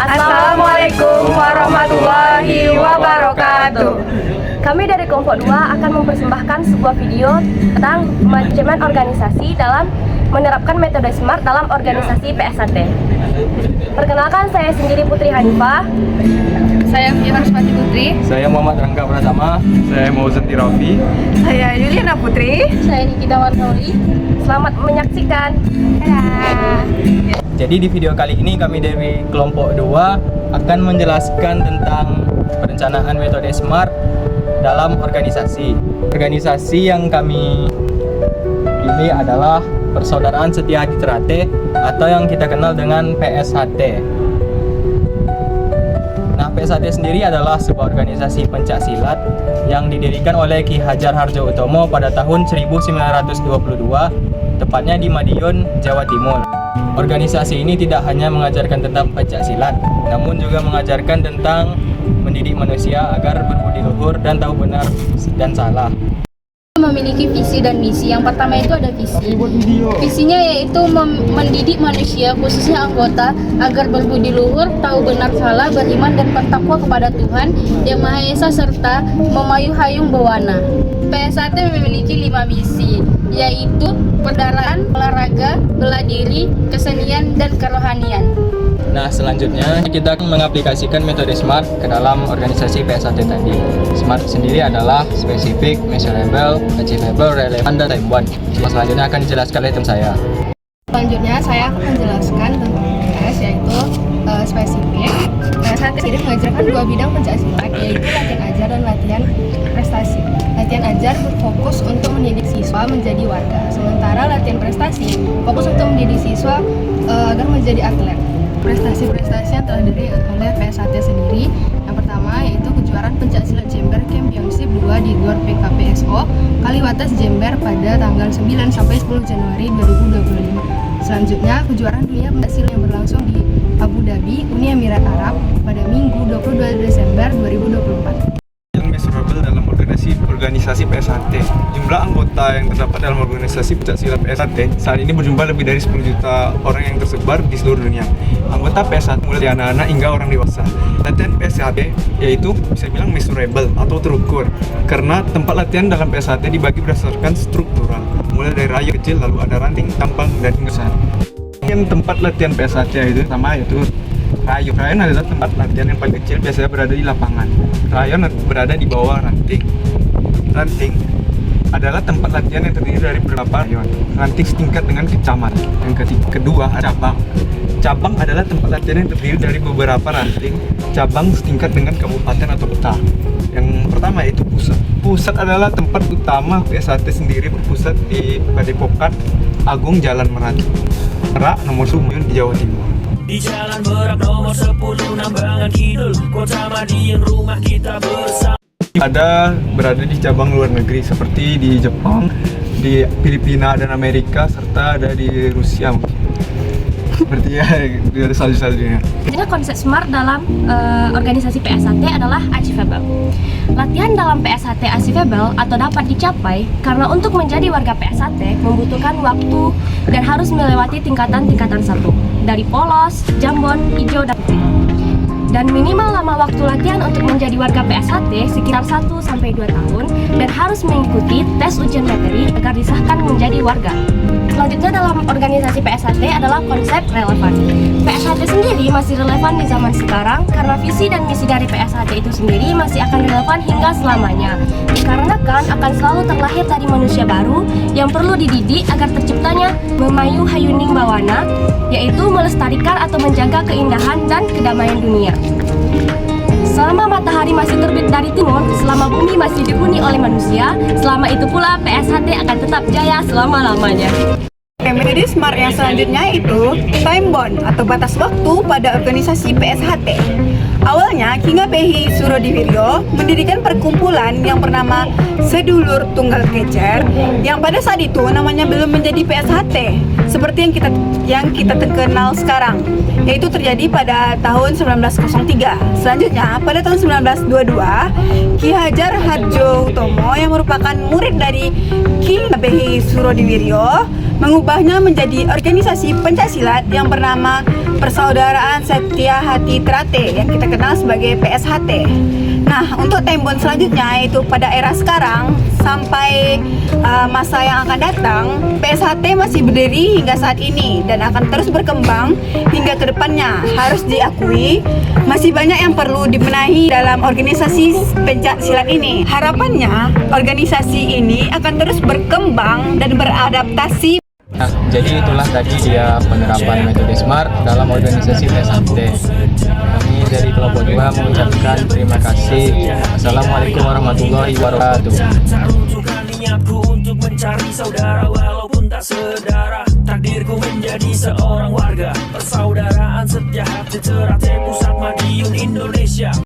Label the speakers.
Speaker 1: Assalamualaikum warahmatullahi wabarakatuh.
Speaker 2: Kami dari kelompok 2 akan mempersembahkan sebuah video tentang manajemen organisasi dalam menerapkan metode SMART dalam organisasi PSHT. Perkenalkan, saya sendiri Putri Hanifah.
Speaker 1: Saya Fianuspati Putri.
Speaker 3: Saya Muhammad Rangga Pratama. Saya Mauzan Tirafi.
Speaker 1: Saya Yuliana Putri.
Speaker 2: Saya Nikita Warnauli. Selamat menyaksikan. Dadah.
Speaker 3: Jadi di video kali ini kami dari kelompok 2 akan menjelaskan tentang perencanaan metode SMART dalam organisasi. Organisasi yang kami pilih adalah Persaudaraan Setia Hati Ternate atau yang kita kenal dengan PSHT. Nah, PSHT sendiri adalah sebuah organisasi pencak silat yang didirikan oleh Ki Hajar Hardjoatomo pada tahun 1922, tepatnya di Madiun, Jawa Timur. Organisasi ini tidak hanya mengajarkan tentang pencak silat, namun juga mengajarkan tentang mendidik manusia agar berbudi luhur dan tahu benar dan salah.
Speaker 4: Memiliki visi dan misi. Yang pertama itu ada visi. Visinya yaitu mendidik manusia, khususnya anggota, agar berbudi luhur, tahu benar salah, beriman dan bertakwa kepada Tuhan Yang Maha Esa serta memayu hayung bawana. PSHT memiliki 5 misi, yaitu perdarahan, olahraga, bela diri, kesenian, dan kerohanian.
Speaker 3: Nah, selanjutnya kita akan mengaplikasikan metode SMART ke dalam organisasi PSHT tadi. SMART sendiri adalah spesifik, measurable, achievable, relevant, dan time bound. Selanjutnya akan dijelaskan oleh tim saya.
Speaker 4: Selanjutnya saya akan menjelaskan tentang PS, yaitu spesifik. PSHT sendiri mengajarkan 2 bidang pencaksilat, yaitu latihan ajar dan latihan prestasi. Latihan ajar berfokus untuk mendidik siswa menjadi warga, sementara latihan prestasi fokus untuk mendidik siswa agar menjadi atlet. Prestasi-prestasi yang telah diberi oleh PSHT sendiri, yang pertama yaitu kejuaraan pencaksilat Jember Championship 2 di GOR PKPSO Kaliwates Jember pada tanggal 9 sampai 10 Januari 2025. Selanjutnya, kejuaraan dunia pencaksilat yang berlangsung di Abu Dhabi, Uni Emirat Arab pada Minggu 22 Desember 2024.
Speaker 5: Measurable dalam organisasi PSHT. Jumlah anggota yang terdapat dalam organisasi pencaksilat PSHT saat ini berjumlah lebih dari 10 juta orang yang tersebar di seluruh dunia. Anggota PSHT mulai dari anak-anak hingga orang dewasa. Latihan PSHT yaitu bisa bilang measurable atau terukur, karena tempat latihan dalam PSHT dibagi berdasarkan struktural, mulai dari rayu kecil, lalu ada ranting, tampang, dan hingga besar. Yang tempat latihan PSHT itu sama, yaitu rayon. Rayon adalah tempat latihan yang paling kecil, biasanya berada di lapangan. Rayon berada di bawah ranting. Ranting adalah tempat latihan yang terdiri dari beberapa rayon. Ranting setingkat dengan kecamatan. Yang kedua, cabang. Cabang adalah tempat latihan yang terdiri dari beberapa ranting. Cabang setingkat dengan kabupaten atau kota. Yang pertama yaitu pusat. Pusat adalah tempat utama PSHT sendiri, berpusat di Padepokan Agung Jalan Merak nomor 9 di Jawa Timur.
Speaker 6: Di Jalan Merak nomor 10 Nambangan Kidul, Kota Madiun, rumah kita bersama.
Speaker 5: Berada di cabang luar negeri seperti di Jepang, di Filipina dan Amerika, serta ada di Rusia mungkin. Seperti ya, ada salju-saljunya.
Speaker 2: Jadi konsep SMART dalam organisasi PSHT adalah achievable. Latihan dalam PSHT achievable atau dapat dicapai karena untuk menjadi warga PSHT membutuhkan waktu dan harus melewati tingkatan-tingkatan satu dari polos, jambon, hijau, dan putih. Dan minimal lama waktu latihan untuk menjadi warga PSHT sekitar 1-2 tahun dan harus mengikuti tes ujian materi agar disahkan menjadi warga. Selanjutnya dalam organisasi PSHT adalah konsep relevan. PSHT sendiri masih relevan di zaman sekarang karena visi dan misi dari PSHT itu sendiri masih akan relevan hingga selamanya. Dikarenakan akan selalu terlahir dari manusia baru yang perlu dididik agar terciptanya memayu hayuning bawana, yaitu melestarikan atau menjaga keindahan dan kedamaian dunia. Selama matahari masih terbit dari timur, selama bumi masih dihuni oleh manusia, selama itu pula PSHT akan tetap jaya selama-lamanya.
Speaker 1: Metode SMART yang selanjutnya itu time bound atau batas waktu pada organisasi PSHT. Awalnya Ki Ngabehi Surodiwiryo mendirikan perkumpulan yang bernama Sedulur Tunggal Kecer, yang pada saat itu namanya belum menjadi PSHT seperti yang kita kenal sekarang, yaitu terjadi pada tahun 1903. Selanjutnya pada tahun 1922 Ki Hajar Hardjoatomo yang merupakan murid dari Ki Ngabehi Surodiwiryo mengubahnya menjadi organisasi pencaksilat yang bernama Persaudaraan Setia Hati Trate yang kita kenal sebagai PSHT. Nah, untuk time-bound selanjutnya yaitu pada era sekarang sampai masa yang akan datang, PSHT masih berdiri hingga saat ini dan akan terus berkembang hingga ke depannya. Harus diakui, masih banyak yang perlu dibenahi dalam organisasi pencak silat ini. Harapannya, organisasi ini akan terus berkembang dan beradaptasi.
Speaker 3: Nah, jadi itulah tadi dia penerapan metode SMART dalam organisasi PSHT. Kami dari kelompok 2 mengucapkan terima kasih. Assalamualaikum warahmatullahi wabarakatuh.
Speaker 6: Tunjukkan niatku untuk mencari saudara walaupun tak sedara. Takdirku menjadi seorang warga Persaudaraan Setia Hati Trate Pusat Madiun Indonesia.